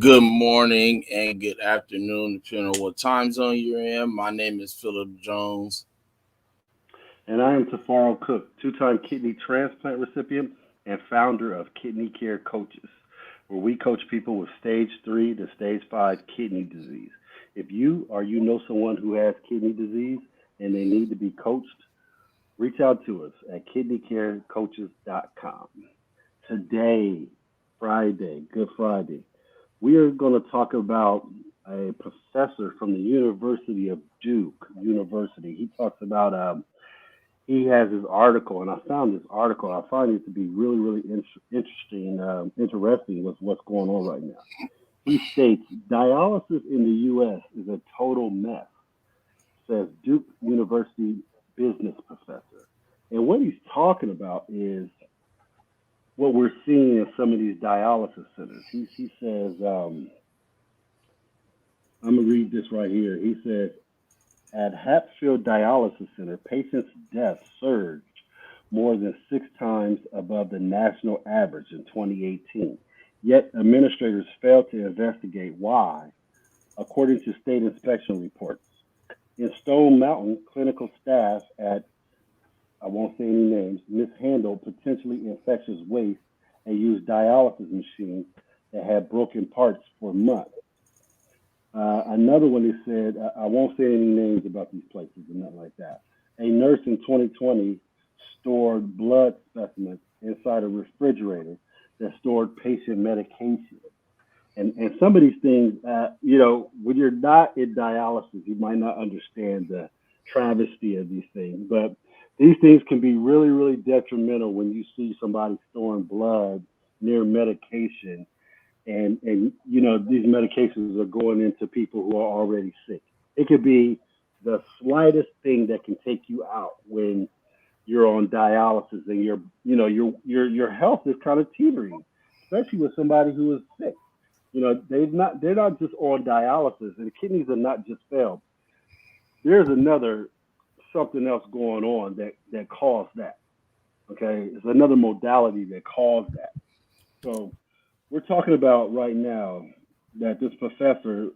Good morning and good afternoon, depending on what time zone you're in. My name is Philip Jones. And I am Tafaro Cook, two-time kidney transplant recipient and founder of Kidney Care Coaches, where we coach people with stage 3 to stage 5 kidney disease. If you or you know someone who has kidney disease and they need to be coached, reach out to us at kidneycarecoaches.com. Today, Friday, Good Friday, we are going to talk about a professor from the University of Duke University. He talks about he has his article, and I found this article. I find it to be really, really interesting with what's going on right now. He states dialysis in the U.S. is a total mess, says Duke University business professor. And what he's talking about is what we're seeing in some of these dialysis centers. He says, I'm going to read this right here. He says, at Hatfield Dialysis Center, patients' deaths surged more than 6 times above the national average in 2018. Yet administrators failed to investigate why, according to state inspection reports. In Stone Mountain, clinical staff at, I won't say any names, mishandled potentially infectious waste and used dialysis machines that had broken parts for months. Another one, they said, I won't say any names about these places and nothing like that. A nurse in 2020 stored blood specimens inside a refrigerator that stored patient medication. And some of these things, when you're not in dialysis, you might not understand the travesty of these things. But these things can be really, really detrimental when you see somebody storing blood near medication. And these medications are going into people who are already sick. It could be the slightest thing that can take you out when you're on dialysis and your health is kind of teetering, especially with somebody who is sick. They're not just on dialysis, and the kidneys are not just failed. There's another something else going on that caused that. Okay, it's another modality that caused that. So we're talking about right now that this professor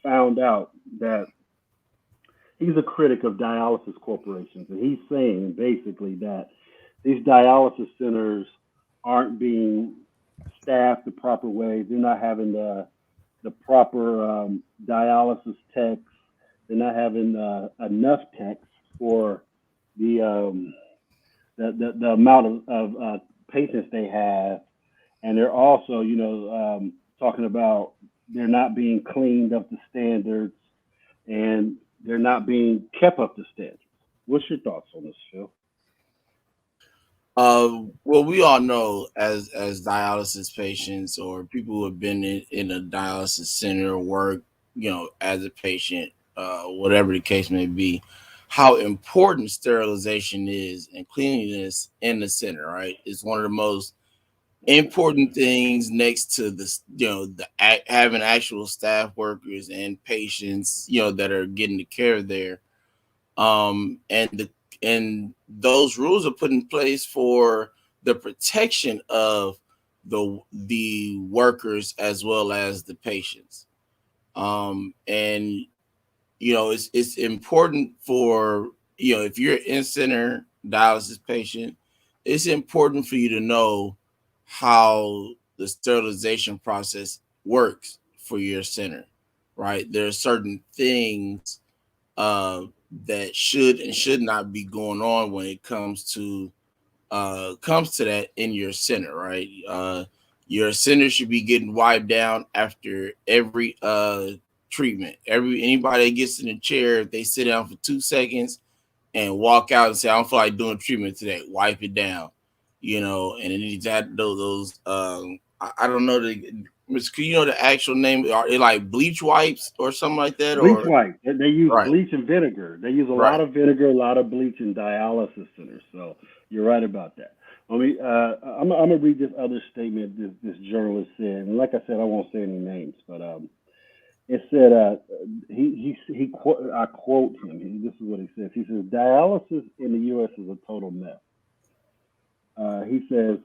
found out that he's a critic of dialysis corporations, and he's saying basically that these dialysis centers aren't being staffed the proper way. They're not having the proper dialysis techs. They're not having enough techs for the the amount of patients they have, and they're also, talking about they're not being cleaned up to standards, and they're not being kept up to standards. What's your thoughts on this, Phil? Well, we all know as dialysis patients or people who have been in a dialysis center or work, as a patient, whatever the case may be, how important sterilization is and cleanliness in the center, right? It's one of the most important things next to this, having actual staff workers and patients, that are getting the care there. And those rules are put in place for the protection of the workers as well as the patients. And it's important for, if you're an in-center dialysis patient, it's important for you to know how the sterilization process works for your center, right? There are certain things uh, that should and should not be going on when it comes to that in your center, right? Your center should be getting wiped down after every treatment. Anybody that gets in the chair, if they sit down for 2 seconds and walk out and say, "I don't feel like doing treatment today," wipe it down, and it needs that those. I don't know the actual name. Are it like bleach wipes or something like that, Bleach or white. They use right, bleach and vinegar. They use a lot right? of vinegar, a lot of bleach in dialysis centers. So you're right about that. I'm gonna read this other statement this journalist said, and like I said, I won't say any names, but it said I quote him. This is what he says. He says dialysis in the U.S. is a total mess. He says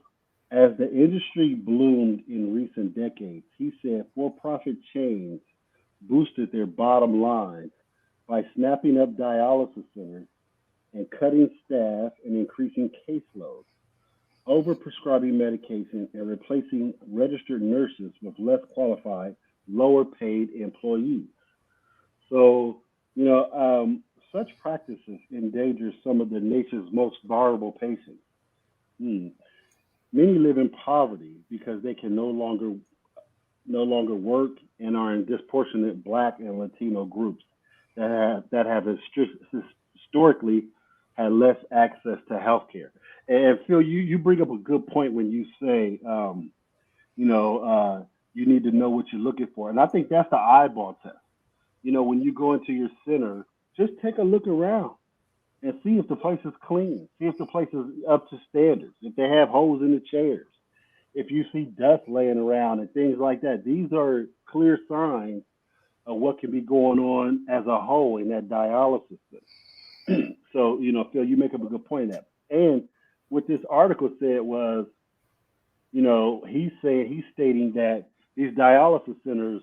As the industry bloomed in recent decades, he said for profit chains boosted their bottom line by snapping up dialysis centers and cutting staff and increasing caseloads, overprescribing medication, and replacing registered nurses with less qualified, lower paid employees. So, you know, such practices endanger some of the nation's most vulnerable patients. Hmm. Many live in poverty because they can no longer work and are in disproportionate Black and Latino groups that have historically had less access to health care. And Phil, you bring up a good point when you say, you know, you need to know what you're looking for, and I think that's the eyeball test. When you go into your center, just take a look around and see if the place is clean, see if the place is up to standards, if they have holes in the chairs, if you see dust laying around and things like that. These are clear signs of what can be going on as a whole in that dialysis center. So, Phil, you make up a good point of that. And what this article said was, he's stating that these dialysis centers,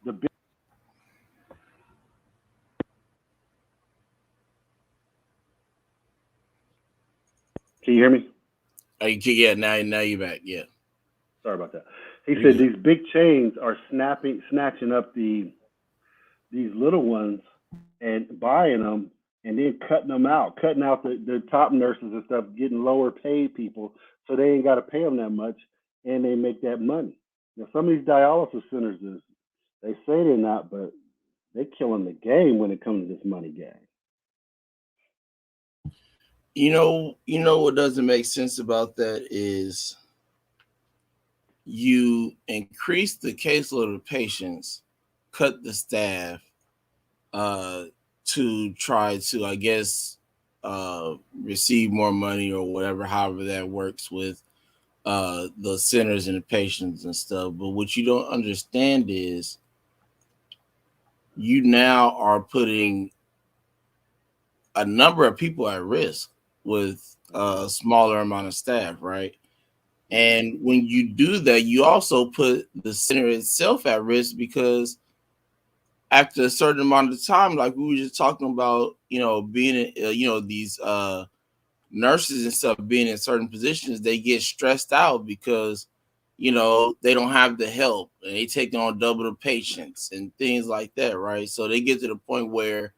the big, can you hear me? Yeah, now you're back. Yeah, Sorry about that. He you said good. these big chains are snatching up these little ones and buying them and then cutting them out, cutting out the top nurses and stuff, getting lower paid people so they ain't got to pay them that much and they make that money. Now, some of these dialysis centers they say they're not, but they're killing the game when it comes to this money game. You know what doesn't make sense about that is you increase the caseload of patients, cut the staff, uh, to try to, I guess, receive more money or whatever, however that works with the centers and the patients and stuff. But what you don't understand is you now are putting a number of people at risk with a smaller amount of staff, right? Mm-hmm. And when you do that, you also put the center itself at risk because after a certain amount of time, like we were just talking about, being in, these nurses and stuff being in certain positions, they get stressed out because they don't have the help and they take on double the patients and things like that, right? So they get to the point where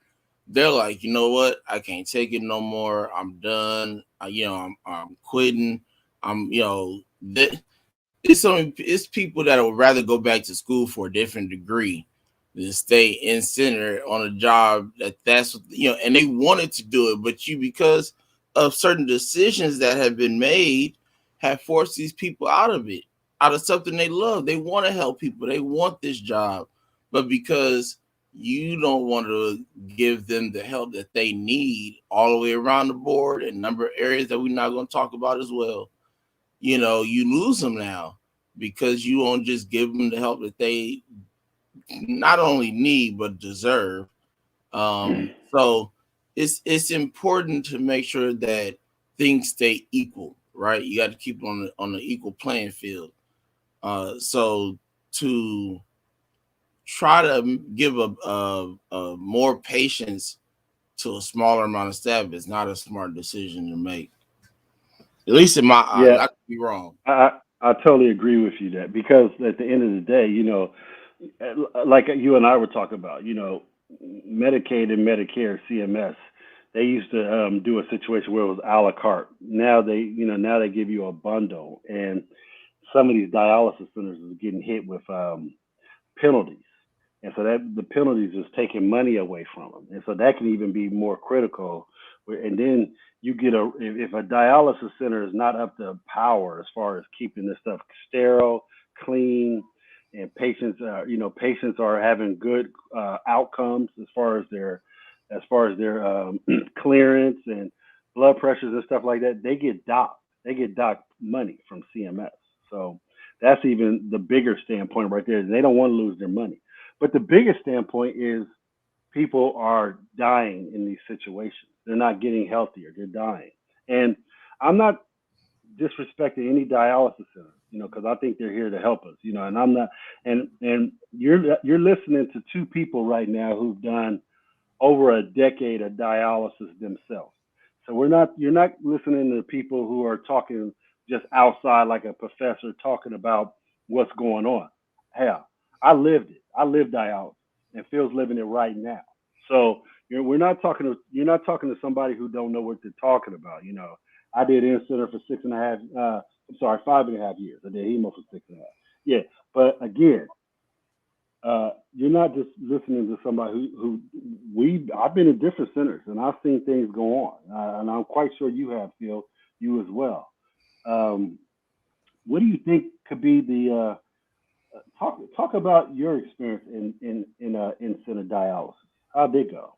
they're like, you know what, I can't take it no more. I'm done. I'm quitting. I'm it's people that would rather go back to school for a different degree than stay in center on a job and they wanted to do it, but because of certain decisions that have been made, have forced these people out of it, out of something they love. They want to help people. They want this job, but because you don't want to give them the help that they need all the way around the board and number of areas that we're not going to talk about as well, you lose them now because you won't just give them the help that they not only need but deserve. So it's important to make sure that things stay equal, right? You got to keep it on the equal playing field. So to try to give a more patience to a smaller amount of staff is not a smart decision to make. At least in my eyes, Yeah, I could be wrong. I totally agree with you that because at the end of the day, like you and I were talking about, Medicaid and Medicare, CMS, they used to do a situation where it was a la carte. Now they give you a bundle, and some of these dialysis centers is getting hit with penalties, and so that the penalties is taking money away from them, and so that can even be more critical. And then you get if a dialysis center is not up to power as far as keeping this stuff sterile, clean, and patients are having good outcomes as far as their clearance and blood pressures and stuff like that. They get docked money from CMS. So that's even the bigger standpoint right there. They don't want to lose their money. But the biggest standpoint is people are dying in these situations. They're not getting healthier. They're dying. And I'm not disrespecting any dialysis center, because I think they're here to help us, and I'm not, and you're listening to two people right now who've done over a decade of dialysis themselves. So you're not listening to people who are talking just outside like a professor talking about what's going on. Hell, I lived it. I lived dialysis, and Phil's living it right now. So you're not talking to somebody who don't know what they're talking about. I did in center for 6.5. I'm sorry, 5.5 years. I did hemo for 6.5. Yeah, but again, you're not just listening to somebody who I've been in different centers and I've seen things go on, and I'm quite sure you have, Phil, you as well. Um, what do you think could be the talk about your experience in center dialysis? How'd they go?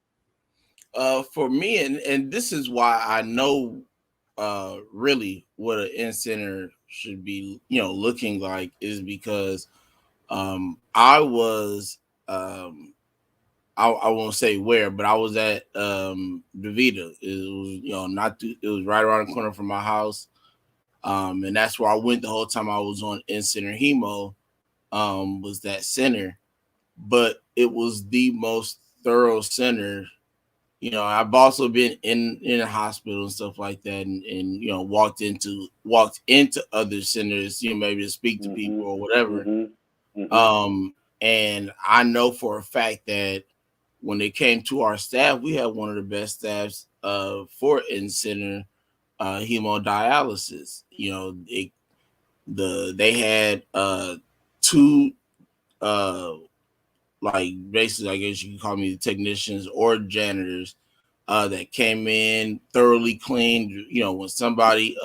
For me, and this is why I know really what an in center should be, looking like, is because I was I won't say where, but I was at Davita. It was, not it was right around the corner from my house. And that's where I went the whole time I was on in center hemo, was that center. But it was the most thorough center. I've also been in a hospital and stuff like that, and walked into other centers, maybe to speak to Mm-hmm. people or whatever. Mm-hmm. Mm-hmm. And I know for a fact that when it came to our staff, we had one of the best staffs for in center hemodialysis. They had two uh like basically, I guess you can call me the technicians or janitors that came in thoroughly cleaned. When somebody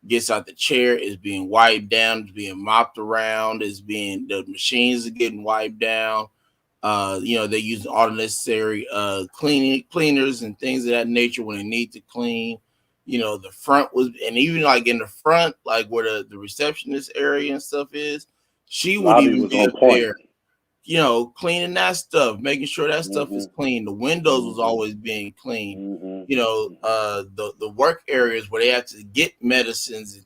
gets out the chair, it's being wiped down, it's being mopped around, the machines are getting wiped down. They use all the necessary cleaners and things of that nature when they need to clean. The front was, and even like in the front, like where the receptionist area and stuff is, she would Lobby even was be on up point. there, cleaning that stuff, making sure that stuff is Mm-hmm. clean. The windows was Mm-hmm. always being clean. Mm-hmm. The work areas where they have to get medicines,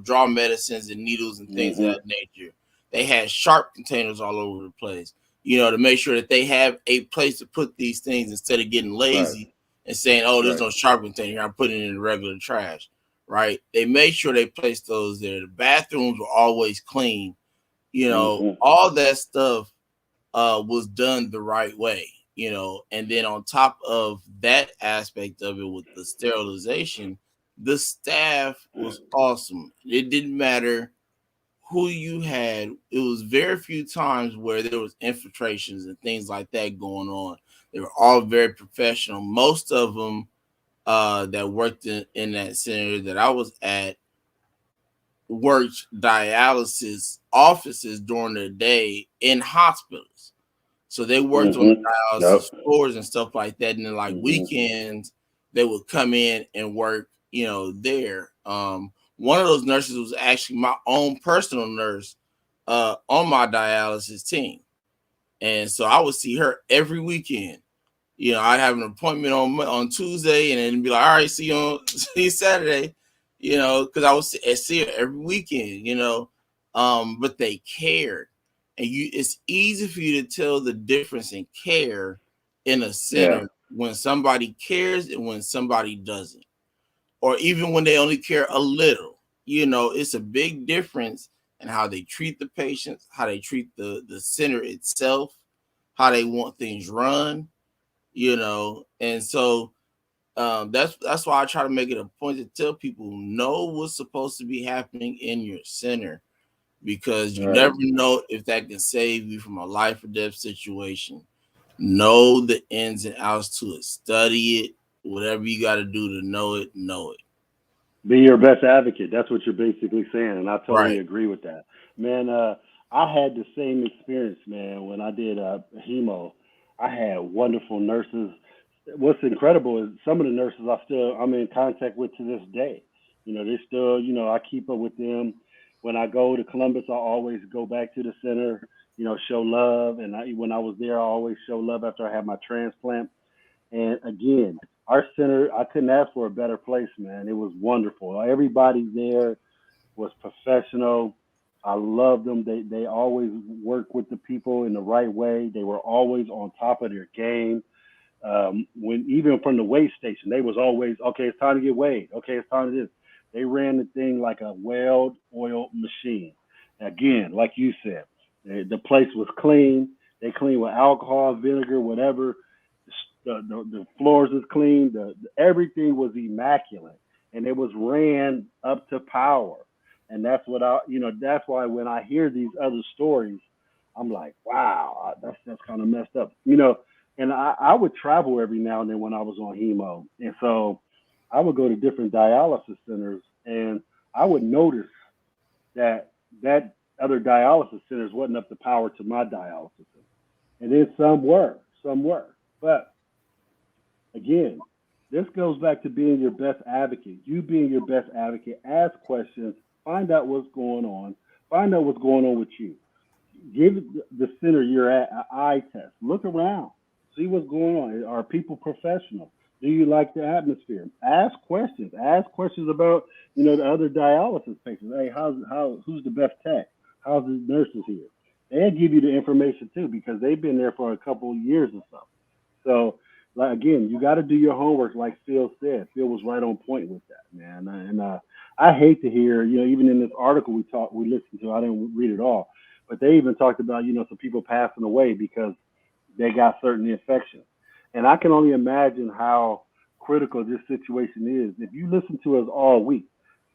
draw medicines and needles and things of Mm-hmm. that nature. They had sharp containers all over the place, to make sure that they have a place to put these things instead of getting Right. lazy and saying, "Oh, there's Right. no sharp container. I'm putting it in the regular trash." Right? They made sure they placed those there. The bathrooms were always clean. Mm-hmm. All that stuff was done the right way, and then on top of that aspect of it with the sterilization, the staff was awesome. It didn't matter who you had. It was very few times where there was infiltrations and things like that going on. They were all very professional. Most of them that worked in that center that I was at worked dialysis offices during the day in hospitals. So they worked on the Mm-hmm. dialysis Yep. floors and stuff like that. And then like Mm-hmm. weekends, they would come in and work, there. One of those nurses was actually my own personal nurse on my dialysis team. And so I would see her every weekend. I'd have an appointment on Tuesday, and then be like, "All right, see you on see you Saturday," because I was see her every weekend. But they cared, and it's easy for you to tell the difference in care in a Yeah. center when somebody cares and when somebody doesn't, or even when they only care a little. It's a big difference in how they treat the patients, how they treat the center itself, how they want things run, and so that's why I try to make it a point to tell people, know what's supposed to be happening in your center, because you Right. never know if that can save you from a life or death situation. Know the ins and outs to it, study it, whatever you got to do to know it. Be your best advocate. That's what you're basically saying, and I totally Right. agree with that, man. I had the same experience, man, when I did hemo. I had wonderful nurses. What's incredible is some of the nurses I'm in contact with to this day. They still, I keep up with them. When I go to Columbus, I always go back to the center, show love. And when I was there, I always show love after I had my transplant. And again, Our center, I couldn't ask for a better place, man. It was wonderful. Everybody there was professional. I loved them. They always worked with the people in the right way. They were always on top of their game. When even from the weigh station, they was always okay. It's time to get weighed. Okay, it's time to this. They ran the thing like a well-oiled machine. Again, like you said, the place was clean. They cleaned with alcohol, vinegar, whatever. The floors was clean. Everything was immaculate, and it was ran up to power. And that's what that's why when I hear these other stories, I'm like, wow, that's kind of messed up. And I would travel every now and then when I was on hemo. And so I would go to different dialysis centers and I would notice that that other dialysis centers wasn't up to power to my dialysis center. And then some were, some were. But again, this goes back to being your best advocate. You being your best advocate, ask questions, find out what's going on, find out what's going on with you. Give the center you're at an eye test. Look around. See what's going on. Are people professional? Do you like the atmosphere? Ask questions. Ask questions about, the other dialysis patients. Hey, who's the best tech? How's the nurses here? They'll give you the information too because they've been there for a couple of years or so. So, like again, you got to do your homework, like Phil said. Phil was right on point with that, man. And I hate to hear, even in this article we listened to, I didn't read it all, but they even talked about, some people passing away because they got certain infections. And I can only imagine how critical this situation is. If you listen to us all week,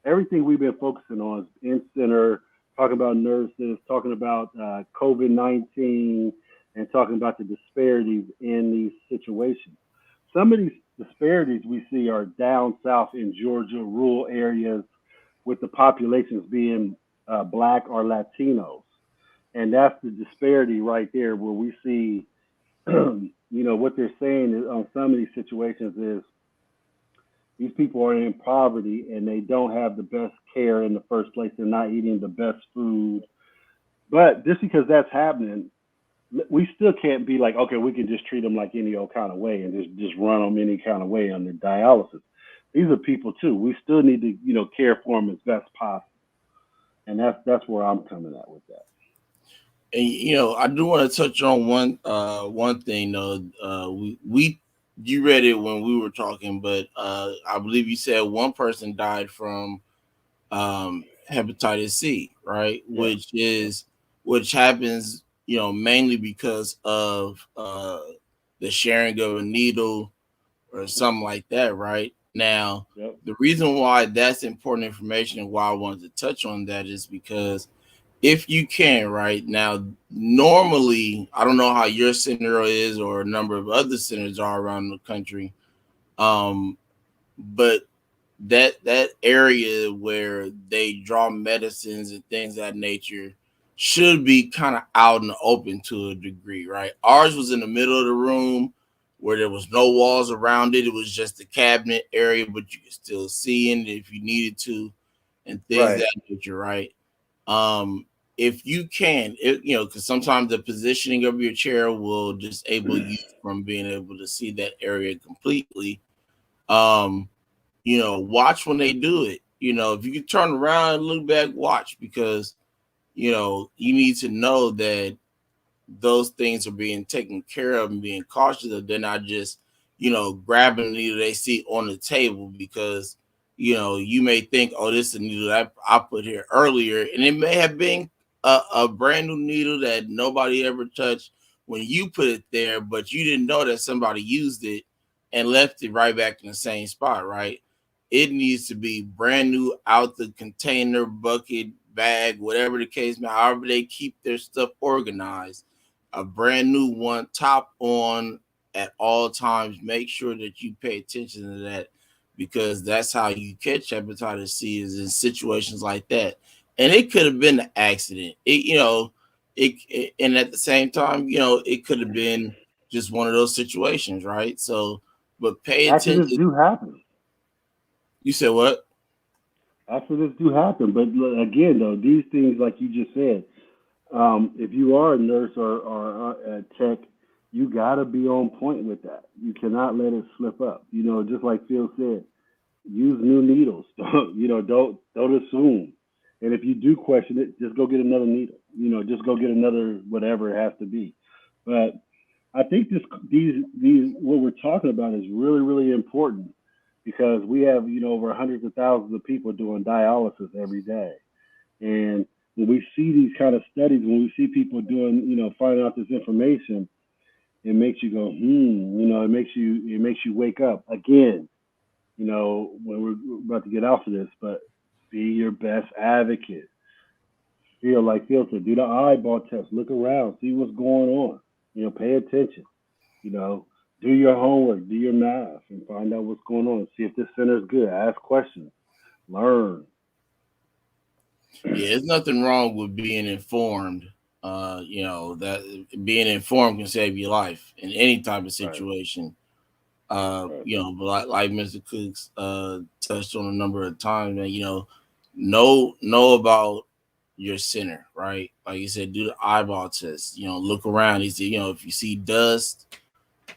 everything we've been focusing on is in center, talking about nurses, talking about COVID-19, and talking about the disparities in these situations. Some of these disparities we see are down south in Georgia, rural areas, with the populations being black or Latinos. And that's the disparity right there where we see, what they're saying is, on some of these situations is these people are in poverty and they don't have the best care in the first place. They're not eating the best food. But just because that's happening, we still can't be like, okay, we can just treat them like any old kind of way and just run them any kind of way under dialysis. These are people too. We still need to, care for them as best possible. And that's where I'm coming at with that. And I do want to touch on one thing though. We you read it when we were talking, but I believe you said one person died from hepatitis C, right? Yeah. Which happens, mainly because of the sharing of a needle or something like that, right? Now, Yep. the reason why that's important information and why I wanted to touch on that is because if you can, right now, normally, I don't know how your center is or a number of other centers are around the country, um, but that area where they draw medicines and things of that nature should be kind of out in the open to a degree, right? Ours was in the middle of the room where there was no walls around it. It was just the cabinet area, but you could still see in it if you needed to, and things of Right. that nature, right? Um, if you can, because sometimes the positioning of your chair will disable you from being able to see that area completely. Um, watch when they do it. If you can turn around and look back, watch because you need to know that those things are being taken care of and being cautious of. They're not just, grabbing a needle they see on the table because, you may think, oh, this is a needle that I put here earlier. And it may have been a brand new needle that nobody ever touched when you put it there, but you didn't know that somebody used it and left it right back in the same spot, right? It needs to be brand new out the container, bucket, bag, whatever the case may, however they keep their stuff organized, a brand new one, top on at all times. Make sure that you pay attention to that because that's how you catch hepatitis C is in situations like that. And it could have been an accident. And at the same time, it could have been just one of those situations, right? So, but pay Accidents attention. do happen. You said what? Accidents do happen. But again, though, these things, like you just said, if you are a nurse or a tech, you got to be on point with that. You cannot let it slip up. Just like Phil said, use new needles. Don't assume. And if you do question it, just go get another needle. Just go get another whatever it has to be. But I think these what we're talking about is really really important because we have over hundreds of thousands of people doing dialysis every day, and when we see these kind of studies, when we see people doing finding out this information, it makes you go it makes you wake up again. When we're about to get out of this, but be your best advocate. Feel like Phil said, do the eyeball test, look around, see what's going on. Pay attention. You know, do your homework, do your math, and find out what's going on. See if this center is good. Ask questions, learn. Yeah, there's nothing wrong with being informed. That being informed can save your life in any type of Right, situation. right. But like Mr. Cooks touched on a number of times, and know about your center, right? Like you said, do the eyeball test. Look around. He said, if you see dust,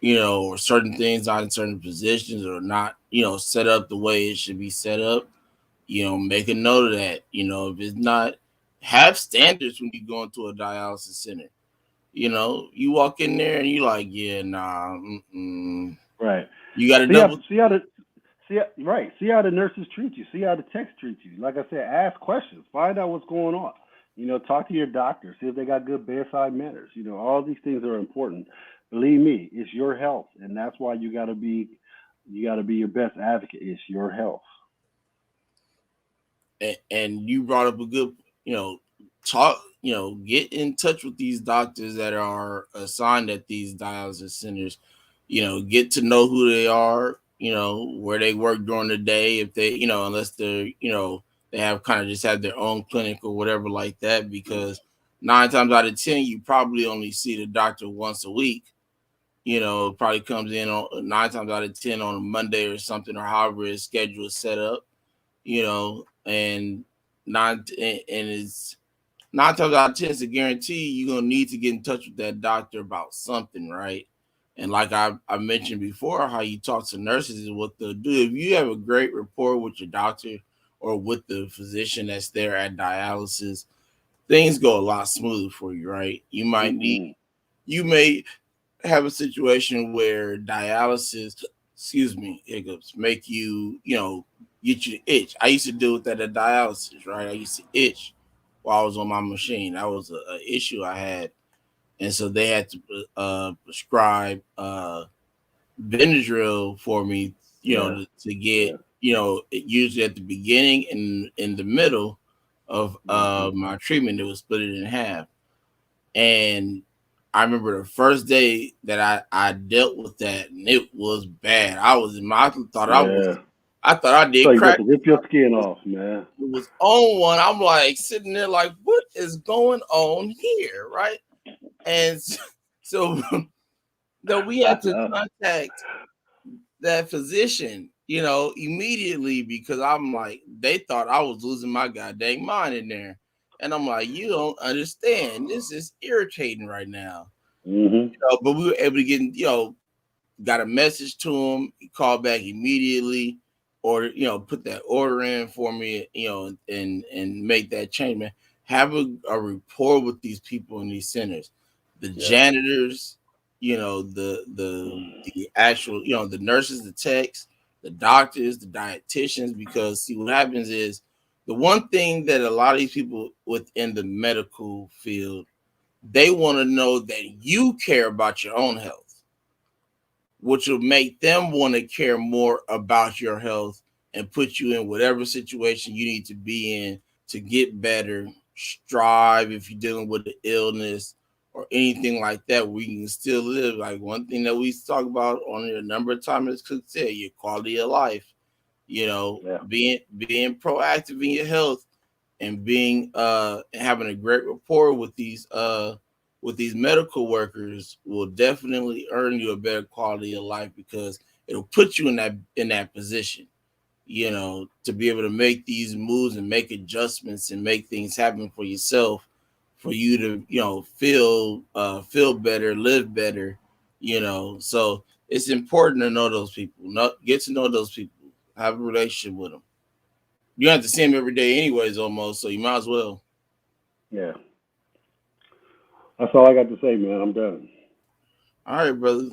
or certain things not in certain positions or not, set up the way it should be set up, make a note of that. If it's not, have standards when you go into a dialysis center. You walk in there and you like, yeah, nah, Right. you got to See how double. see how the right. See how the nurses treat you. See how the techs treat you. Like I said, ask questions. Find out what's going on. Talk to your doctor. See if they got good bedside manners. All these things are important. Believe me, it's your health, and that's why you got to be your best advocate. It's your health. And you brought up a good, talk, get in touch with these doctors that are assigned at these dialysis centers. Get to know who they are, where they work during the day, if they, unless they're, they have kind of just have their own clinic or whatever like that, because 9 times out of 10 you probably only see the doctor once a week. Probably comes in on 9 times out of 10 on a Monday or something, or however his schedule is set up. And it's 9 times out of 10 it's a guarantee you're gonna need to get in touch with that doctor about something, right? And like I mentioned before, how you talk to nurses is what they'll do. If you have a great rapport with your doctor or with the physician that's there at dialysis, things go a lot smoother for you, right? Mm-mm. You may have a situation where dialysis, excuse me, hiccups, make you, get you to itch. I used to deal with that at dialysis, right? I used to itch while I was on my machine. That was a issue I had. And so they had to prescribe Benadryl for me, Yeah, to get, yeah. usually at the beginning and in the middle of Mm-hmm. my treatment, it was split it in half. And I remember the first day that I dealt with that, and it was bad. Yeah. I thought I So did you about crack. to rip your skin off, man. It was on one. I'm like sitting there like, what is going on here, right? And so, so we had to contact that physician, immediately, because I'm like, they thought I was losing my goddamn mind in there. And I'm like, you don't understand. This is irritating right now. Mm-hmm. But we were able to get, got a message to him. He called back immediately, or put that order in for me, and make that change. Man, have a rapport with these people in these centers, the Yeah. janitors, the actual, the nurses, the techs, the doctors, the dietitians. Because see, what happens is the one thing that a lot of these people within the medical field, they want to know that you care about your own health, which will make them want to care more about your health and put you in whatever situation you need to be in to get better, strive if you're dealing with an illness or anything like that, where you can still live. Like one thing that we talk about on here a number of times, as Cook said, your quality of life, Yeah. being proactive in your health, and being having a great rapport with these medical workers will definitely earn you a better quality of life, because it'll put you in that position, to be able to make these moves and make adjustments and make things happen for yourself, for you to feel better, live better, So it's important to know those people, get to know those people, have a relationship with them. You have to see them every day anyways, almost, so you might as well. Yeah, that's all I got to say, man. I'm done. All right, brother.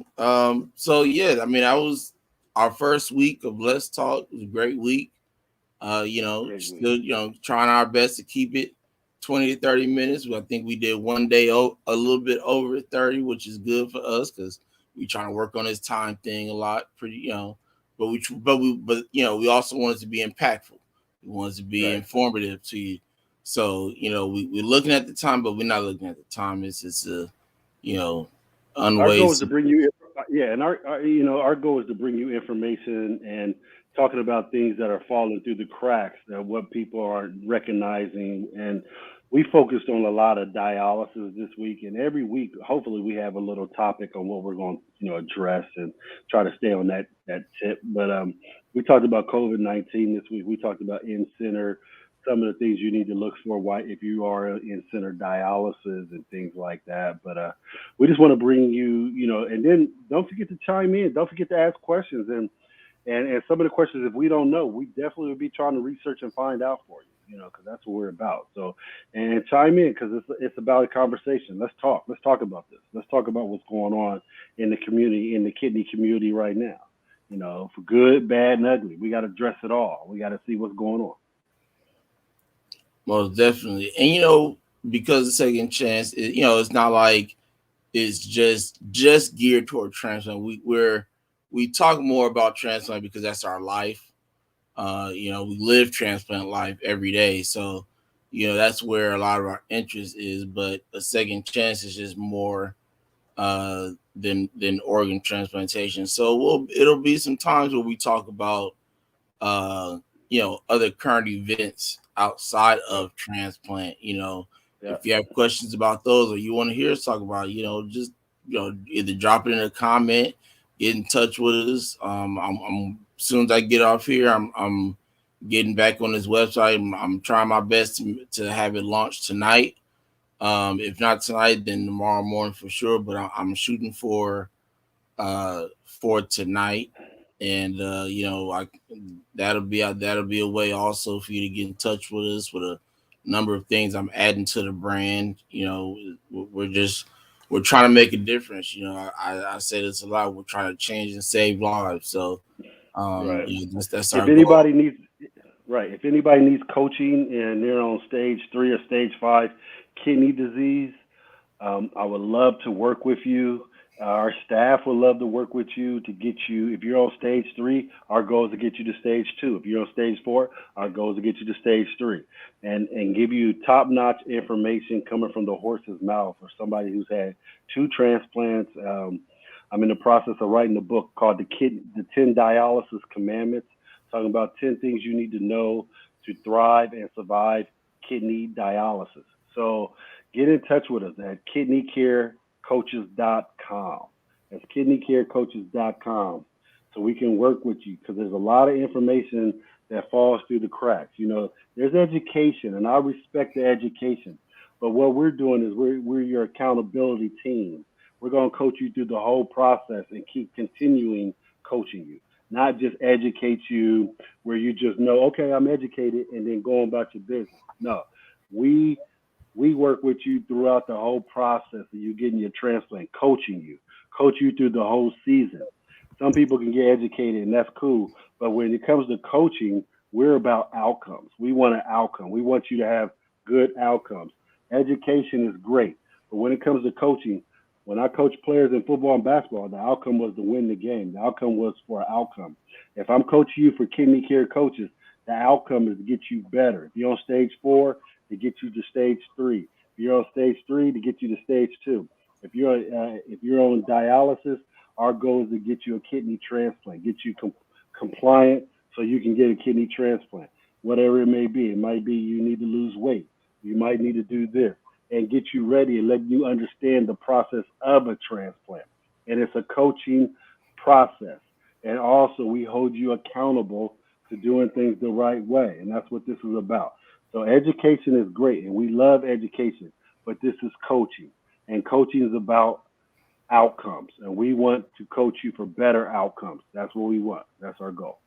So yeah, I mean, that was our first week of Let's Talk. It was a great week. Great week. Still, trying our best to keep it 20 to 30 minutes. I think we did one day a little bit over 30, which is good for us because we trying to work on this time thing a lot. But we also want it to be impactful. We want it to be Right. informative to you. So, we're looking at the time, but we're not looking at the time. It's you know, Our goal is to unwasted. bring you, yeah, and our goal is to bring you information and talking about things that are falling through the cracks, that what people aren't recognizing, and we focused on a lot of dialysis this week, and every week, hopefully, we have a little topic on what we're going to, address and try to stay on that tip. But we talked about COVID-19 this week. We talked about in center, some of the things you need to look for, why if you are in center dialysis and things like that. But we just want to bring you, and then don't forget to chime in. Don't forget to ask questions. And some of the questions, if we don't know, we definitely will be trying to research and find out for you, because that's what we're about. So, and chime in because it's about a conversation. Let's talk. Let's talk about this. Let's talk about what's going on in the community, in the kidney community right now. For good, bad, and ugly. We got to address it all. We got to see what's going on. Most definitely. And because the second chance, it's not like it's just geared toward transplant. We talk more about transplant because that's our life. We live transplant life every day. So, that's where a lot of our interest is. But a second chance is just more than organ transplantation. So it'll be some times where we talk about uh, other current events outside Yep. of transplant. If Yep. you have questions about those or you want to hear us talk about, just either drop it in a comment, get in touch with us. I'm as soon as I get off here, I'm getting back on this website. I'm trying my best to have it launched tonight. If not tonight, then tomorrow morning for sure. But I'm shooting for tonight, and that'll be a way also for you to get in touch with us with a number of things I'm adding to the brand. We're trying to make a difference. I say this a lot. We're trying to change and save lives. So Right. that's our If goal. anybody needs Right. If anybody needs coaching and they're on stage 3 or stage 5 kidney disease, I would love to work with you. Our staff would love to work with you to get you. If you're on stage 3, our goal is to get you to stage 2. If you're on stage 4, our goal is to get you to stage 3, and give you top-notch information coming from the horse's mouth or somebody who's had 2 transplants. I'm in the process of writing a book called the 10 Dialysis Commandments, talking about 10 things you need to know to thrive and survive kidney dialysis. So get in touch with us at kidneycarecoaches.com. That's kidneycarecoaches.com. So we can work with you because there's a lot of information that falls through the cracks. There's education, and I respect the education. But what we're doing is we're your accountability team. We're going to coach you through the whole process and keep continuing coaching you, not just educate you where you just know, okay, I'm educated, and then go about your business. No, we we work with you throughout the whole process of you getting your transplant, coach you through the whole season. Some people can get educated, and that's cool. But when it comes to coaching, we're about outcomes. We want an outcome. We want you to have good outcomes. Education is great, but when it comes to coaching, when I coach players in football and basketball, the outcome was to win the game. The outcome was for an outcome. If I'm coaching you for kidney care coaches, the outcome is to get you better. If you're on stage 4, to get you to stage 3. If you're on stage 3, to get you to stage 2. If you're on dialysis, our goal is to get you a kidney transplant, get you compliant so you can get a kidney transplant. Whatever it may be, it might be you need to lose weight, you might need to do this, and get you ready and let you understand the process of a transplant. And it's a coaching process. And also, we hold you accountable to doing things the right way. And that's what this is about. So, education is great, and we love education, but this is coaching. And coaching is about outcomes, and we want to coach you for better outcomes. That's what we want. That's our goal.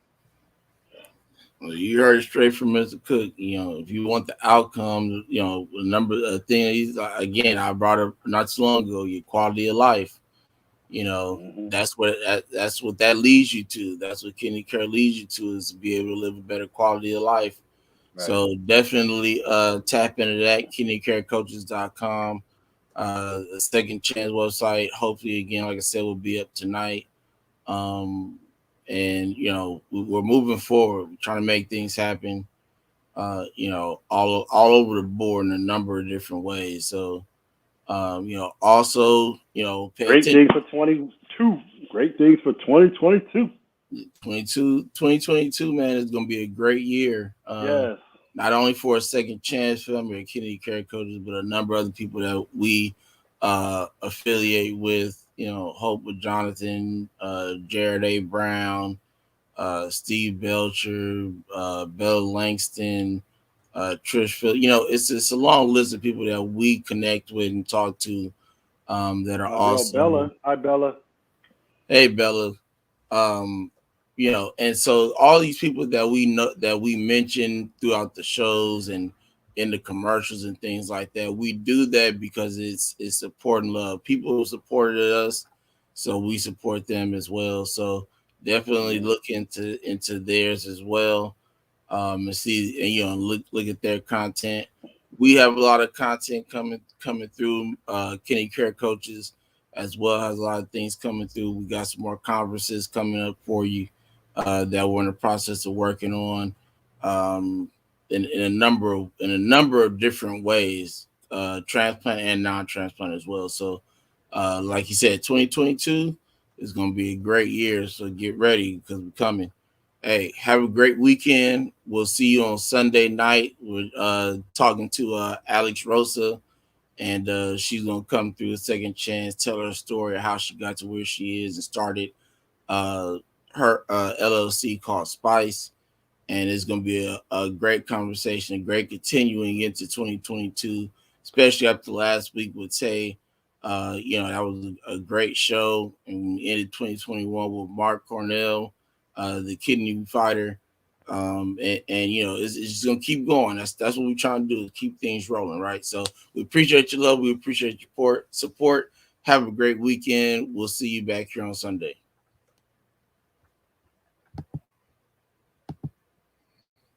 Well, you heard it straight from Mr. Cook. If you want the outcome, the number of things. Again, I brought up not too long ago. Your quality of life. Hmm. That's what that leads you to. That's what kidney care leads you to, is to be able to live a better quality of life. Right. So definitely tap into that, kidneycarecoaches.com. A second chance website. Hopefully, again, like I said, will be up tonight. Um, and we're moving forward. We're trying to make things happen. All over the board in a number of different ways. So, also, pay Great attention. things for 22. Great things for 2022. 2022, man, is going to be a great year. Yes. Not only for a second chance family and kidney care coaches, but a number of other people that we affiliate with. Hope with Jonathan, Jared A. Brown, Steve Belcher, Bella Langston, Trish Phil. It's a long list of people that we connect with and talk to, that are My girl also. Bella. Hi, Bella. Hey, Bella. um and so all these people that we know, that we mention throughout the shows and in the commercials and things like that, we do that because it's support and love. People supported us, so we support them as well. So definitely Amen. look into theirs as well, and see, and look at their content. We have a lot of content coming through. Kenny Care Coaches, as well, has a lot of things coming through. We got some more conferences coming up for you, that we're in the process of working on, um, in a number of different ways, transplant and non-transplant as well. So, like you said, 2022 is going to be a great year. So get ready, because we're coming. Hey, have a great weekend. We'll see you on Sunday night. We're talking to Alex Rosa, and she's gonna come through a second chance, tell her story of how she got to where she is and started uh, her LLC called Spice. And it's going to be a great conversation, a great continuing into 2022, especially after last week with Tay. That was a great show, and we ended 2021 with Mark Cornell, the kidney fighter. And it's just gonna keep going. That's what we're trying to do, is keep things rolling, right? So we appreciate your love, we appreciate your support. Have a great weekend. We'll see you back here on Sunday.